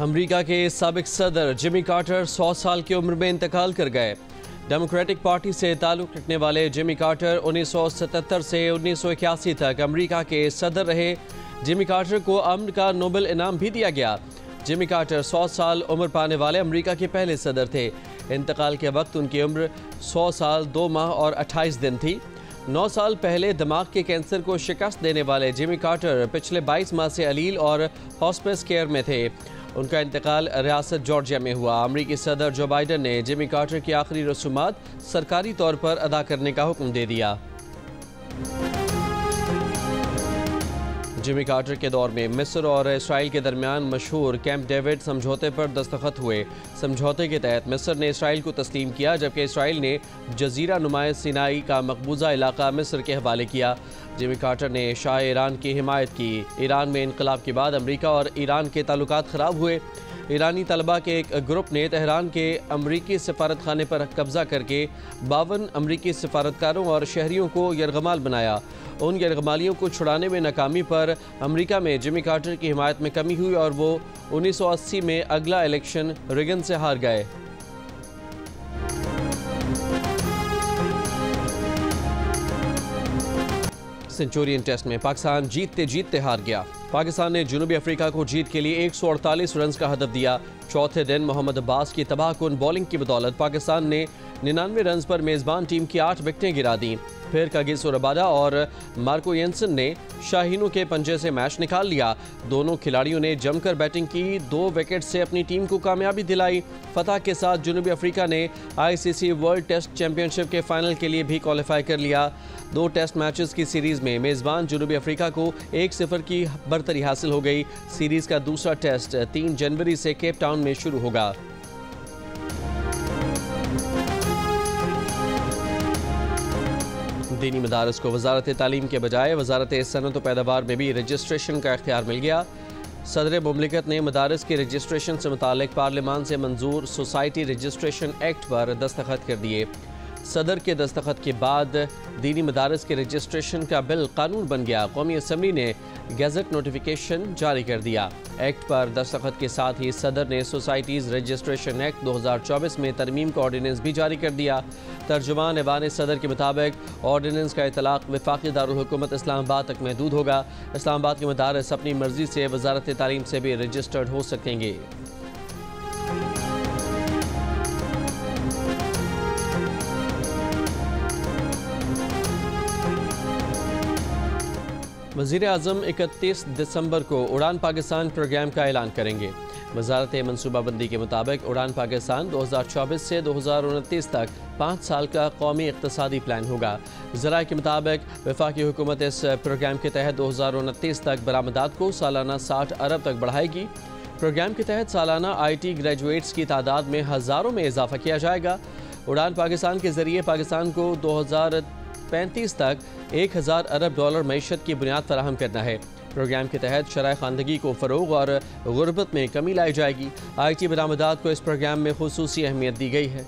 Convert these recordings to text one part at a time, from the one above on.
अमरीका के साबिक सदर जिमी कार्टर 100 साल की उम्र में इंतकाल कर गए। डेमोक्रेटिक पार्टी से ताल्लुक़ रखने वाले जिमी कार्टर 1977 से 1981 तक अमरीका के सदर रहे। जिमी कार्टर को अमन का नोबेल इनाम भी दिया गया। जिमी कार्टर 100 साल उम्र पाने वाले अमरीका के पहले सदर थे। इंतकाल के वक्त उनकी उम्र 100 साल 2 माह और 28 दिन थी। 9 साल पहले दिमाग के कैंसर को शिकस्त देने वाले जिमी कार्टर पिछले 22 माह से अलील और हॉस्पिस केयर में थे। उनका इंतकाल रियासत जॉर्जिया में हुआ। अमरीकी सदर जो बाइडन ने जिमी कार्टर की आखिरी रसूमात सरकारी तौर पर अदा करने का हुक्म दे दिया। जिमी कार्टर के दौर में मिस्र और इसराइल के दरमियान मशहूर कैंप डेविड समझौते पर दस्तखत हुए। समझौते के तहत मिस्र ने इसराइल को तस्लीम किया, जबकि इसराइल ने जजीरा नुमाए सिनाई का मकबूजा इलाका मिस्र के हवाले किया। जिमी कार्टर ने शाह ईरान की हिमायत की। ईरान में इनकलाब के बाद अमरीका और ईरान के ताल्लुकात ख़राब हुए। ईरानी तलबा के एक ग्रुप ने तेहरान के अमरीकी सफारत खाने पर कब्जा करके 52 अमरीकी सफारतकारों और शहरियों को यरगमाल बनाया। उन यरगमालियों को छुड़ाने में नाकामी पर अमरीका में जिमी कार्टर की हिमायत में कमी हुई और वो 1980 में अगला इलेक्शन रेगन से हार गए। सेंचुरियन टेस्ट में पाकिस्तान जीतते जीतते हार गया। पाकिस्तान ने जनूबी अफ्रीका को जीत के लिए 148 रन का हदफ दिया। चौथे दिन मोहम्मद अब्बास की तबाहकुन बॉलिंग की बदौलत पाकिस्तान ने 99 रन पर मेज़बान टीम की 8 विकेटें गिरा दी। फिर कागिसो रबाडा और मार्को येंसन ने शाहीनों के पंजे से मैच निकाल लिया। दोनों खिलाड़ियों ने जमकर बैटिंग की। 2 विकेट से अपनी टीम को कामयाबी दिलाई। फतह के साथ जनूबी अफ्रीका ने ICC वर्ल्ड टेस्ट चैंपियनशिप के फाइनल के लिए भी क्वालिफाई कर लिया। 2 टेस्ट मैचेस की सीरीज में मेज़बान जनूबी अफ्रीका को 1-0 की बरतरी हासिल हो गई। सीरीज का दूसरा टेस्ट 3 जनवरी से केप टाउन में शुरू होगा। दीनी मदारस को वजारत तालीम के बजाय वजारत सनअत व पैदावार में भी रजिस्ट्रेशन का इख्तियार मिल गया। सदर मुमलिकत ने मदारस की रजिस्ट्रेशन से मुतालिक पार्लियामान से मंजूर सोसाइटी रजिस्ट्रेशन एक्ट पर दस्तखत कर दिए। सदर के दस्तखत के बाद दीनी मदारस के रजिस्ट्रेशन का बिल कानून बन गया। कौमी असम्बली ने गैजेट नोटिफिकेशन जारी कर दिया। एक्ट पर दस्तखत के साथ ही सदर ने सोसाइटीज़ रजिस्ट्रेशन एक्ट 2024 में तरमीम का ऑर्डिनेंस भी जारी कर दिया। तर्जुमान ऐवान सदर के मुताबिक ऑर्डिनेंस का इतलाक़ वफाक़ी दारुल हुकूमत इस्लामाबाद तक महदूद होगा। इस्लामाबाद के मदारस अपनी मर्जी से वजारत तालीम से भी रजिस्टर्ड हो सकेंगे। वज़ीर आज़म 31 दिसंबर को उड़ान पाकिस्तान प्रोग्राम का ऐलान करेंगे। वजारत मनसूबाबंदी के मुताबिक उड़ान पाकिस्तान 2024 से 2029 तक 5 साल का कौमी इक़्तिसादी प्लान होगा। ज़राए के मुताबिक वफाकी हुकूमत इस प्रोग्राम के तहत 2029 तक बरामदात को सालाना 60 अरब तक बढ़ाएगी। प्रोग्राम के तहत सालाना IT ग्रेजुएट्स की तादाद में हज़ारों में इजाफा किया जाएगा। उड़ान पाकिस्तान के ज़रिए पाकिस्तान को 2035 तक 1000 अरब डॉलर मईशत की बुनियाद फराहम करना है। प्रोग्राम के तहत शराय खानदगी को फ़रोग़ और गुर्बत में कमी लाई जाएगी। IT बरामदात को इस प्रोग्राम में खुसूसी अहमियत दी गई है।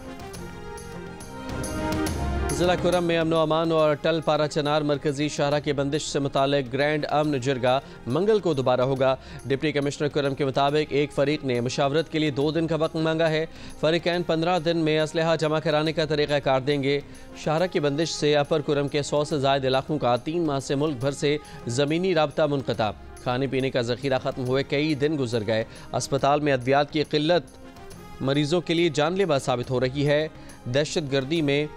ज़िला खुरम में अमन अमान और टल पारा चनार मरकजी शाहरा की बंदिश से मुतालिक ग्रैंड अमन जरगा मंगल को दोबारा होगा। डिप्टी कमिश्नर खुरम के मुताबिक एक फ़रीक ने मुशावरत के लिए 2 दिन का वक्त मांगा है। फ़रीक़ैन 15 दिन में असलहा जमा कराने का तरीक़ाकार देंगे। शाहरा की बंदिश से अपर खुरम के 100 से ज़ायद इलाकों का 3 माह से मुल्क भर से ज़मीनी राब्ता मुनक़ता। खाने पीने का ज़ख़ीरा ख़त्म हुए कई दिन गुजर गए। अस्पताल में अद्वियात की क़िल्लत मरीज़ों के लिए जानलेवा साबित हो रही है। दहशत गर्दी में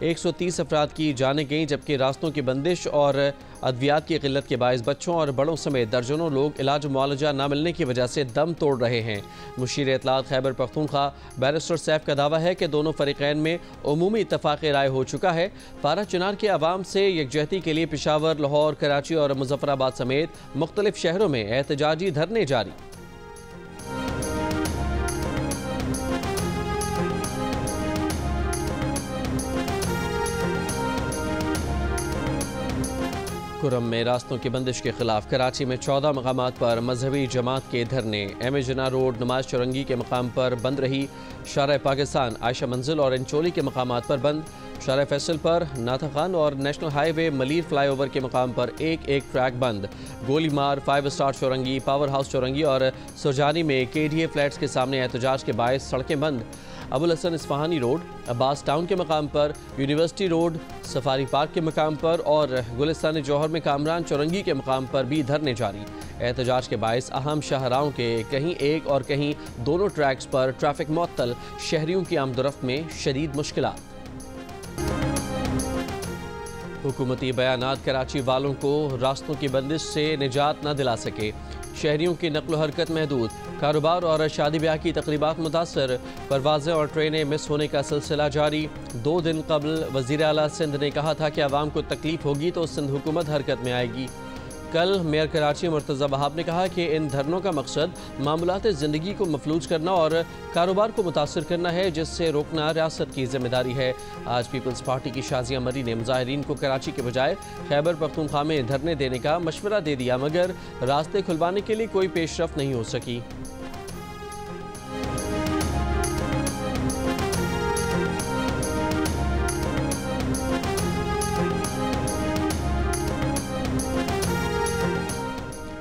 130 अफराद की जानें गईं, जबकि रास्तों की बंदिश और अद्वियात की क़िल्लत के बायस बच्चों और बड़ों समेत दर्जनों लोग इलाज मुआलजा न मिलने की वजह से दम तोड़ रहे हैं। मुशीर इत्तलात खैबर पख्तूनख्वा बैरिस्टर सैफ का दावा है कि दोनों फ़रीक़ैन में उमूमी इत्तफ़ाक़ राय हो चुका है। पारा चनार के अवाम से यकजहती के लिए पेशावर, लाहौर, कराची और मुज़फ़्फ़राबाद समेत मुख्तलिफ शहरों में एहतजाजी धरने जारी। कुरम में रास्तों की बंदिश के खिलाफ कराची में 14 मकामात पर मजहबी जमात के धरने। एम जिन्ना रोड नमाज चौरंगी के मकाम पर बंद रही। शारा पाकिस्तान, आयशा मंजिल और इंचोली के मकामात पर बंद। शारा फैसल पर नाथा खान और नेशनल हाईवे मलीर फ्लाईओवर के मकाम पर एक ट्रैक बंद। गोलीमार, 5 स्टार चौरंगी, पावर हाउस चौरंगी और सुरजानी में KDA फ्लैट्स के सामने एहतजाज के बायस सड़कें बंद। अबुल हसन इस्फहानी रोड, अब्बास टाउन के मकाम पर, यूनिवर्सिटी रोड, सफारी पार्क के मकाम पर और गुलिस्तान जौहर में कामरान चौरंगी के मकाम पर भी धरने जारी। एहतजाज के बायस अहम शाहराहों के कहीं एक और कहीं दोनों ट्रैक्स पर ट्रैफिक मुअत्तल। शहरियों की आमदोरफ्त में शदीद मुश्किलात। हुकूमती बयानात कराची वालों को रास्तों की बंदिश से निजात न दिला सके। शहरियों की नक्ल हरकत महदूद, कारोबार और शादी ब्याह की तकरीबात मुतासर। परवाज़ें और ट्रेनें मिस होने का सिलसिला जारी। 2 दिन कबल वज़ीर आला सिंध ने कहा था कि आवाम को तकलीफ होगी तो सिंध हुकूमत हरकत में आएगी। कल मेयर कराची मुर्तज़ा वहाब ने कहा कि इन धरनों का मकसद मामूलात ज़िंदगी को मफलूज करना और कारोबार को मुतासर करना है, जिससे रोकना रियासत की जिम्मेदारी है। आज पीपल्स पार्टी की शाजिया मरी ने मुजाहिरीन को कराची के बजाय खैबर पख्तूनख्वा में धरने देने का मशवरा दे दिया, मगर रास्ते खुलवाने के लिए कोई पेशरफ नहीं हो सकी।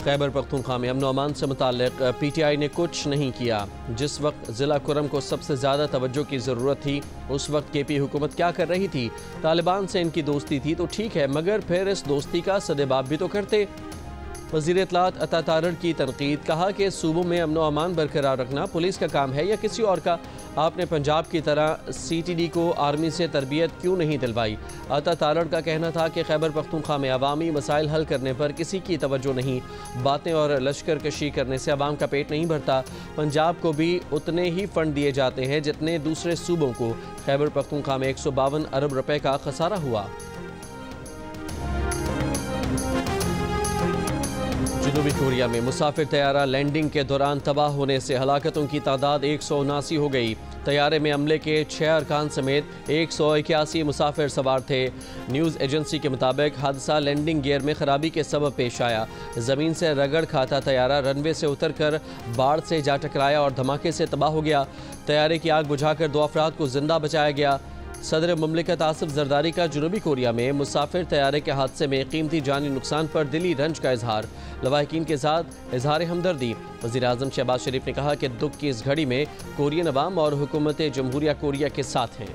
खैबर पख्तूनख्वा में अमन अमान से मुताल्लिक PTI ने कुछ नहीं किया। जिस वक्त ज़िला कुरम को सबसे ज़्यादा तवज्जो की ज़रूरत थी, उस वक्त KP हुकूमत क्या कर रही थी? तालिबान से इनकी दोस्ती थी तो ठीक है, मगर फिर इस दोस्ती का सदेबाब भी तो करते। वज़ीर इत्तलात अता तारड़ की तनकीद, कहा कि सूबों में अमन अमान बरकरार रखना पुलिस का काम है या किसी और का? आपने पंजाब की तरह CTD को आर्मी से तरबियत क्यों नहीं दिलवाई? अता तारड़ का कहना था कि खैबर पख्तूनख्वा में अवामी मसाइल हल करने पर किसी की तवज्जो नहीं। बातें और लश्कर कशी करने से अवाम का पेट नहीं भरता। पंजाब को भी उतने ही फंड दिए जाते हैं जितने दूसरे सूबों को। खैबर पख्तूनख्वा में 152 अरब रुपए का खसारा हुआ। जनूबी कोरिया में मुसाफिर तैयारा लैंडिंग के दौरान तबाह होने से हलाकतों की तादाद 179 हो गई। तैयारे में अमले के 6 अरकान समेत 181 मुसाफिर सवार थे। न्यूज़ एजेंसी के मुताबिक हादसा लैंडिंग गियर में खराबी के सबब पेश आया। ज़मीन से रगड़ खाता तैयारा रनवे से उतरकर बाढ़ से जा टकराया और धमाके से तबाह हो गया। तैयारे की आग बुझाकर 2 अफराद को जिंदा बचाया गया। सदर मुमलिकत आसिफ जरदारी का जनूबी कोरिया में मुसाफिर तैयारे के हादसे में कीमती जानी नुकसान पर दिली रंज का इजहार। लवाहिकीन के साथ इजहार हमदर्दी। वज़ीर आज़म शहबाज शरीफ ने कहा कि दुख की इस घड़ी में कोरियन अवाम और हुकूमत जमहूरिया कोरिया के साथ हैं।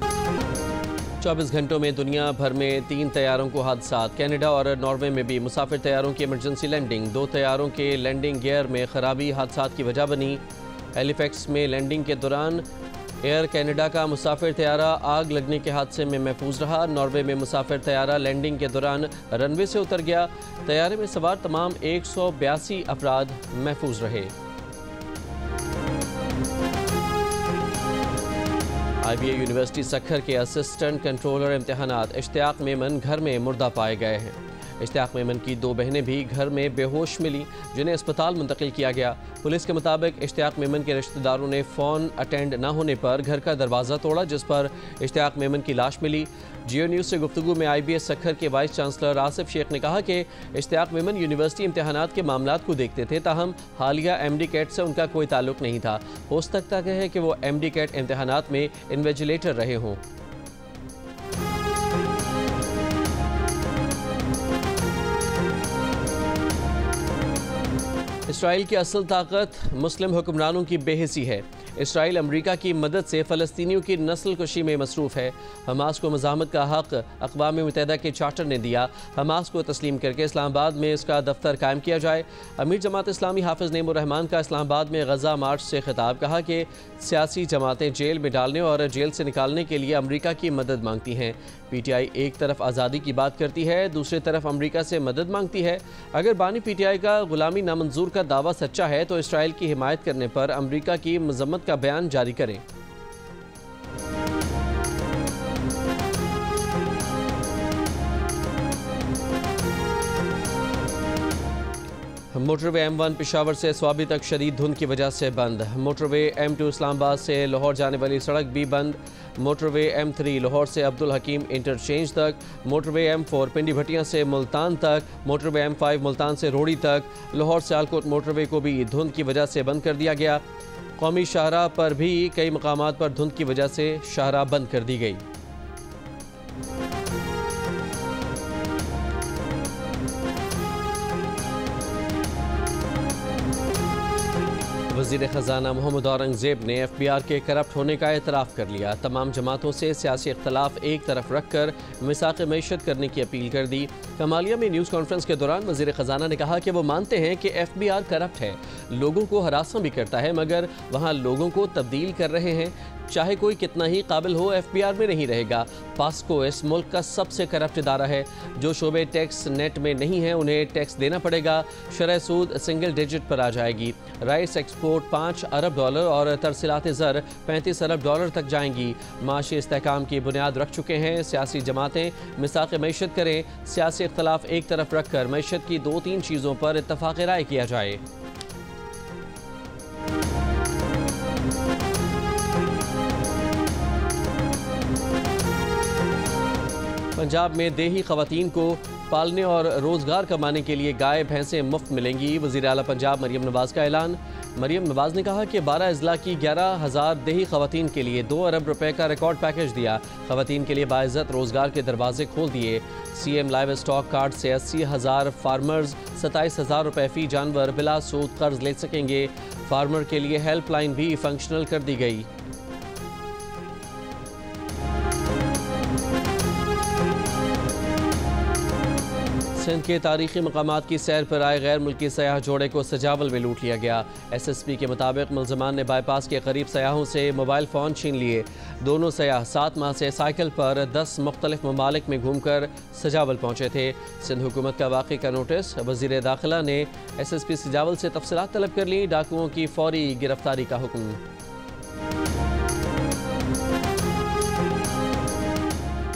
24 घंटों में दुनिया भर में 3 तैयारों को हादसात। कनाडा और नॉर्वे में भी मुसाफिर तैयारों की इमरजेंसी लैंडिंग। 2 तैयारों के लैंडिंग गियर में खराबी हादसात की वजह बनी। हैलिफैक्स में लैंडिंग के दौरान एयर कनाडा का मुसाफिर तैयारा आग लगने के हादसे में महफूज रहा। नॉर्वे में मुसाफिर तैयारा लैंडिंग के दौरान रनवे से उतर गया। तैयारे में सवार तमाम 182 अफराद महफूज रहे। IBA यूनिवर्सिटी सक्खर के असिस्टेंट कंट्रोलर इम्तिहानात इश्तियाक मेमन घर में मुर्दा पाए गए हैं। इश्तियाक मेमन की 2 बहनें भी घर में बेहोश मिली, जिन्हें अस्पताल मुंतकिल किया गया। पुलिस के मुताबिक इश्तियाक मेमन के रिश्तेदारों ने फ़ोन अटेंड न होने पर घर का दरवाज़ा तोड़ा, जिस पर इश्तियाक मेमन की लाश मिली। जियो न्यूज़ से गुफ्तगू में IBA सक्खर के वाइस चांसलर आसिफ शेख ने कहा कि इश्तियाक मेमन यूनिवर्सिटी इम्तिहानात के मामलात को देखते थे, ताहम हालिया MD कैट से उनका कोई ताल्लुक नहीं था। हो सकता है कि वो MD कैट इम्तिहानात में इन्विजिलेटर रहे हों। इसराइल की असल ताकत मुस्लिम हुक्मरानों की बेहिसी है। इसराइल अमरीका की मदद से फ़लस्तीनियों की नस्ल कुशी में मसरूफ़ है। हमास को मज़ाहमत का हक़ अक़वाम मुत्तहिदा के चार्टर ने दिया। हमास को तस्लीम करके इस्लामाबाद में इसका दफ्तर कायम किया जाए। अमीर जमात इस्लामी हाफ़िज़ नेमुर रहमान का इस्लामाबाद में गज़ा मार्च से खिताब, कहा कि सियासी जमातें जेल में डालने और जेल से निकालने के लिए अमरीका की मदद मांगती हैं। PTI एक तरफ आज़ादी की बात करती है, दूसरी तरफ अमरीका से मदद मांगती है। अगर बानी PTI का गुलामी नामंजूर का दावा सच्चा है तो इसराइल की हिमायत करने पर अमरीका की मज़म्मत का बयान जारी करें। मोटरवे M1 पेशावर से स्वाबी तक शदीद धुंध की वजह से बंद। मोटरवे M2 इस्लामाबाद से लाहौर जाने वाली सड़क भी बंद। मोटरवे M3 लाहौर से अब्दुल हकीम इंटरचेंज तक, मोटरवे M4 पिंडी भटिया से मुल्तान तक, मोटरवे M5 मुल्तान से रोड़ी तक, लाहौर सियालकोट मोटरवे को भी धुंध की वजह से बंद कर दिया गया। कौमी शाहराह पर भी कई मकामात पर धुंध की वजह से शाहराह बंद कर दी गई। वज़ीर ख़जाना मोहम्मद औरंगज़ेब ने FBR के करप्ट होने का एतराफ़ कर लिया। तमाम जमातों से सियासी इख्तलाफ एक तरफ रख कर मिसाक़ मईशत करने की अपील कर दी। कमालिया में न्यूज़ कॉन्फ्रेंस के दौरान वज़ीर ख़जाना ने कहा कि वो मानते हैं कि FBR करप्ट है, लोगों को हरासा भी करता है, मगर वहाँ लोगों को तब्दील कर रहे हैं। चाहे कोई कितना ही काबिल हो, FBR में नहीं रहेगा। पास्को इस मुल्क का सबसे करप्ट इदारा है। जो शोबे टैक्स नेट में नहीं है उन्हें टैक्स देना पड़ेगा। शरह सूद सिंगल डिजिट पर आ जाएगी। राइस एक्सपोर्ट $5 अरब और तरसीलात ज़र $35 अरब तक जाएंगी। माशी इस्तेहकाम की बुनियाद रख चुके हैं। सियासी जमातें मिसाक़ मईशत करें। सियासी इख्तलाफ एक तरफ रख कर मईशत की 2-3 चीज़ों पर इत्तफ़ाक़ राय किया जाए। पंजाब में देही ख़वातीन को पालने और रोज़गार कमाने के लिए गाय भैंसें मुफ्त मिलेंगी। वज़ीर आला पंजाब मरियम नवाज़ का ऐलान। मरियम नवाज़ ने कहा कि 12 अज़ला की 11,000 देही ख़वातीन के लिए 2 अरब रुपए का रिकॉर्ड पैकेज दिया। ख़वातीन के लिए बाइज़्ज़त रोज़गार के दरवाजे खोल दिए। CM लाइव स्टॉक कार्ड से 80,000 फार्मर्स 27,000 रुपए फ़ी जानवर बिला सूद कर्ज ले सकेंगे। फार्मर के लिए हेल्पलाइन भी फंक्शनल कर दी गई। सिंध के तारीखी मकामात की सैर पर आए गैर मुल्की सयाह जोड़े को सजावल में लूट लिया गया। SSP के मुताबिक मुलजमान ने बाईपास के करीब सयाहों से मोबाइल फ़ोन छीन लिए। दोनों सयाह 7 माह से साइकिल पर 10 मुख्तलिफ ममालिक में घूमकर सजावल पहुँचे थे। सिंध हुकूमत का वाक़े का नोटिस वज़ीर दाखिला ने SSP सजावल से तफसीलात तलब कर ली। डाकुओं की फौरी गिरफ्तारी का हुक्म।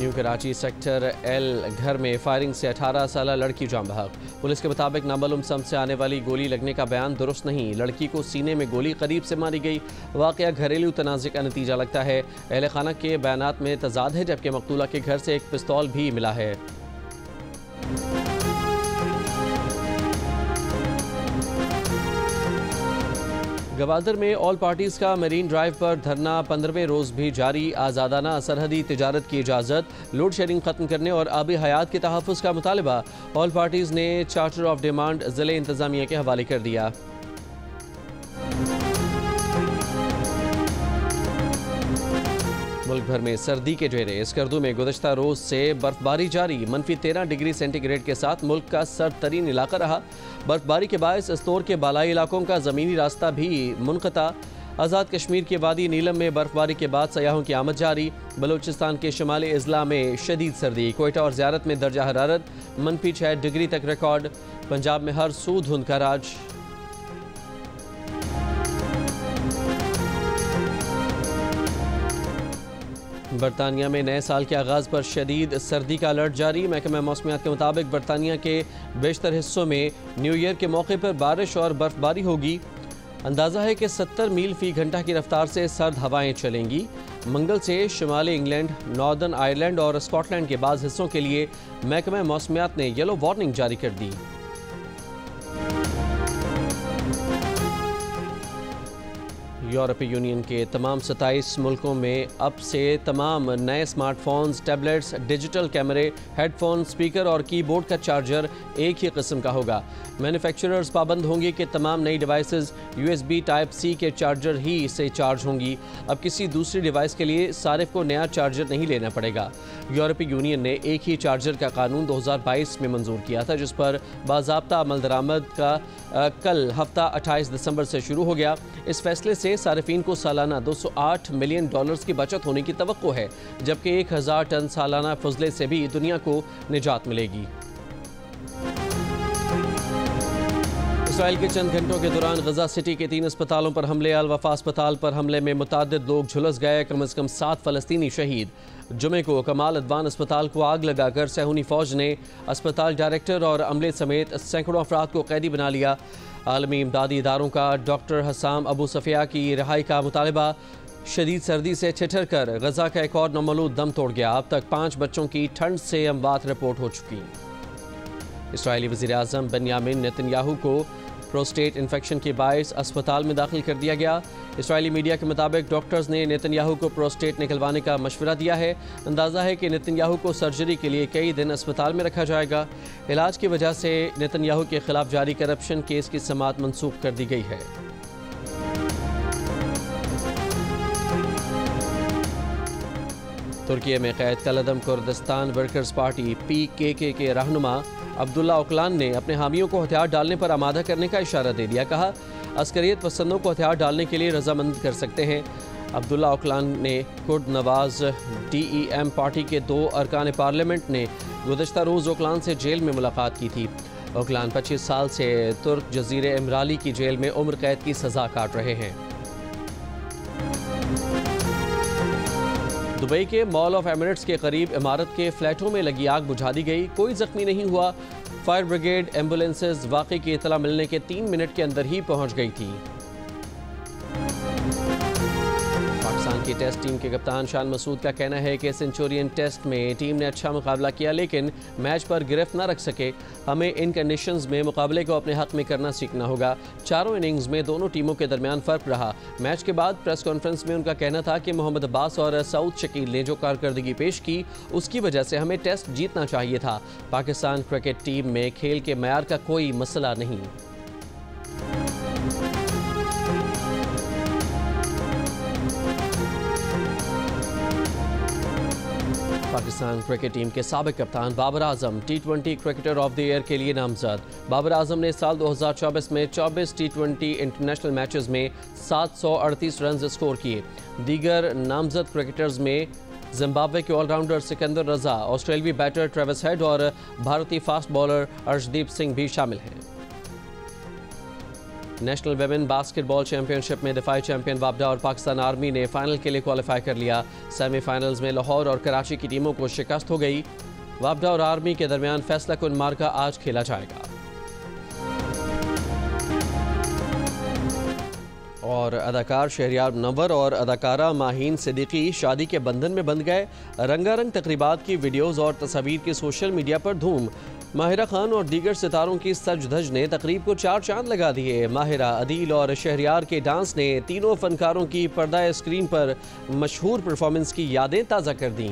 न्यू कराची सेक्टर L घर में फायरिंग से 18 साल लड़की जान बहक। पुलिस के मुताबिक नामालूम सम से आने वाली गोली लगने का बयान दुरुस्त नहीं। लड़की को सीने में गोली करीब से मारी गई। वाक़या घरेलू तनाज़े का नतीजा लगता है। अहले खाना के बयानात में तजाद है, जबकि मकतूला के घर से एक पिस्तौल भी मिला है। गवादर में ऑल पार्टीज़ का मरीन ड्राइव पर धरना 15वें रोज़ भी जारी। आज़ादाना सरहदी तिजारत की इजाज़त, लोड शेडिंग ख़त्म करने और आबी हयात के तहफ़्फ़ुज़ का मुतालबा। ऑल पार्टीज़ ने चार्टर ऑफ डिमांड ज़िले इंतज़ामिया के हवाले कर दिया। मुल्क भर में सर्दी के डेरे। स्कर्दू में गुज़श्ता रोज़ से बर्फबारी जारी। -13 डिग्री सेंटीग्रेड के साथ मुल्क का सर्द तरीन इलाका रहा। बर्फबारी के बायस स्तोर के बालाई इलाकों का ज़मीनी रास्ता भी मुनक़ता। आज़ाद कश्मीर के वादी नीलम में बर्फबारी के बाद सयाहों की आमद जारी। बलूचिस्तान के शुमाली अज़ला में शदीद सर्दी। कोयटा और ज़ियारत में दर्जा हरारत -6 डिग्री तक रिकॉर्ड। पंजाब में हर सू धुंध का राज। बरतानिया में नए साल के आगाज़ पर शदीद सर्दी का अलर्ट जारी। महकमा मौसमियात के मुताबिक बरतानिया के बेशतर हिस्सों में न्यू ईयर के मौके पर बारिश और बर्फबारी होगी। अंदाज़ा है कि 70 मील फ़ी घंटा की रफ्तार से सर्द हवाएं चलेंगी। मंगल से शुमाली इंग्लैंड, नॉर्दर्न आयरलैंड और स्कॉटलैंड के बाज़ हिस्सों के लिए महकमा मौसमियात ने येलो वार्निंग जारी कर दी। यूरोपीय यूनियन के तमाम 27 मुल्कों में अब से तमाम नए स्मार्टफोन्स, टैबलेट्स, डिजिटल कैमरे, हेडफोन, स्पीकर और कीबोर्ड का चार्जर एक ही किस्म का होगा। मैन्युफैक्चरर्स पाबंद होंगे कि तमाम नई डिवाइसेस USB टाइप C के चार्जर ही से चार्ज होंगी। अब किसी दूसरी डिवाइस के लिए सारिफ को नया चार्जर नहीं लेना पड़ेगा। यूरोपीय यूनियन ने एक ही चार्जर का कानून 2022 में मंजूर किया था, जिस पर बाज़ाब्ता अमल दरामद का कल हफ्ता 28 दिसंबर से शुरू हो गया। इस फैसले से सारिफीन को सालाना $208 मिलियन की बचत होने की तवक्को है, जबकि 1000 टन सालाना फजले से भी दुनिया को निजात मिलेगी। इसराइल के चंद घंटों के दौरान गजा सिटी के 3 अस्पतालों पर हमले। अल वफा अस्पताल पर हमले में मुतअद्दिद लोग झुलस गए। कम से कम 7 फ़लस्तीनी शहीद। जुमे को कमाल अदवान अस्पताल को आग लगाकर सहूनी फ़ौज ने अस्पताल डायरेक्टर और अमले समेत सैकड़ों अफराद को कैदी बना लिया। आलमी इमदादी इदारों का डॉक्टर हसाम अबू सफ़िया की रिहाई का मुतालबा। शदीद सर्दी से ठिठर कर गजा का एक और नौमौलूद दम तोड़ गया। अब तक 5 बच्चों की ठंड से अमवात रिपोर्ट हो चुकी। इस्राएली वज़ीर आज़म बेंयामिन नेतन्याहू को प्रोस्टेट इन्फेक्शन के बायस अस्पताल में दाखिल कर दिया गया। इस्राएली मीडिया के मुताबिक डॉक्टर्स ने नेतन्याहू को प्रोस्टेट निकलवाने का मशवरा दिया है। अंदाज़ा है कि नेतन्याहू को सर्जरी के लिए कई दिन अस्पताल में रखा जाएगा। इलाज की वजह से नेतन्याहू के खिलाफ जारी करप्शन केस की समाअत मनसूख कर दी गई है। तुर्की में कैद कलअदम कुर्दिस्तान वर्कर्स पार्टी PKK के रहनुमा अब्दुल्ला ओकलान ने अपने हामियों को हथियार डालने पर आमादा करने का इशारा दे दिया। कहा, अस्करियत पसंदों को हथियार डालने के लिए रजामंद कर सकते हैं। अब्दुल्ला ओकलान ने कुर्द नवाज DEM पार्टी के 2 अरकान पार्लियामेंट ने गुज़श्ता रोज़ ओकलान से जेल में मुलाकात की थी। ओकलान 25 साल से तुर्क जजीरे इमराली की जेल में उम्र कैद की सज़ा काट रहे हैं। दुबई के मॉल ऑफ एमिरेट्स के करीब इमारत के फ्लैटों में लगी आग बुझा दी गई। कोई जख्मी नहीं हुआ। फायर ब्रिगेड एम्बुलेंसेज वाक़े की इत्तला मिलने के 3 मिनट के अंदर ही पहुंच गई थी। पाकिस्तान की टेस्ट टीम के कप्तान शान मसूद का कहना है कि सेंचुरियन टेस्ट में टीम ने अच्छा मुकाबला किया, लेकिन मैच पर गिरफ्त न रख सके। हमें इन कंडीशंस में मुकाबले को अपने हक में करना सीखना होगा। चारों इनिंग्स में दोनों टीमों के दरमियान फ़र्क रहा। मैच के बाद प्रेस कॉन्फ्रेंस में उनका कहना था कि मोहम्मद अब्बास और सऊद शकील ने जो कारकर्दगी पेश की, उसकी वजह से हमें टेस्ट जीतना चाहिए था। पाकिस्तान क्रिकेट टीम में खेल के मयार का कोई मसला नहीं। पाकिस्तान क्रिकेट टीम के साबिक कप्तान Babar Azam T20 cricketer of the year के लिए नामजद। बाबर आजम ने साल 2024 में 24 T20 इंटरनेशनल मैचेस में 738 रन स्कोर किए। दीगर नामजद क्रिकेटर्स में जिम्बाब्वे के ऑलराउंडर सिकंदर रजा, ऑस्ट्रेलियाई बैटर ट्रेविस हेड और भारतीय फास्ट बॉलर अर्शदीप सिंह भी शामिल हैं। नेशनल वेमेन बास्केटबॉल चैंपियनशिप में दिफाई चैंपियन वापडा और पाकिस्तान आर्मी ने फाइनल के लिए क्वालिफाई कर लिया। सेमीफाइनल्स में लाहौर और कराची की टीमों को शिकस्त हो गई। वापडा और आर्मी के दरमियान फैसला कुन मार्का आज खेला जाएगा। और अदाकार शहरियार मुनव्वर और अदाकारा माहीन सिद्दीकी शादी के बंधन में बंध गए। रंगारंग तकरीबात की वीडियोज़ और तस्वीर की सोशल मीडिया पर धूम। माहिरा खान और दीगर सितारों की सज धज ने तकरीब को 4 चांद लगा दिए। माहिरा, अदील और शहरियार के डांस ने तीनों फनकारों की पर्दा स्क्रीन पर मशहूर परफॉर्मेंस की यादें ताज़ा कर दी।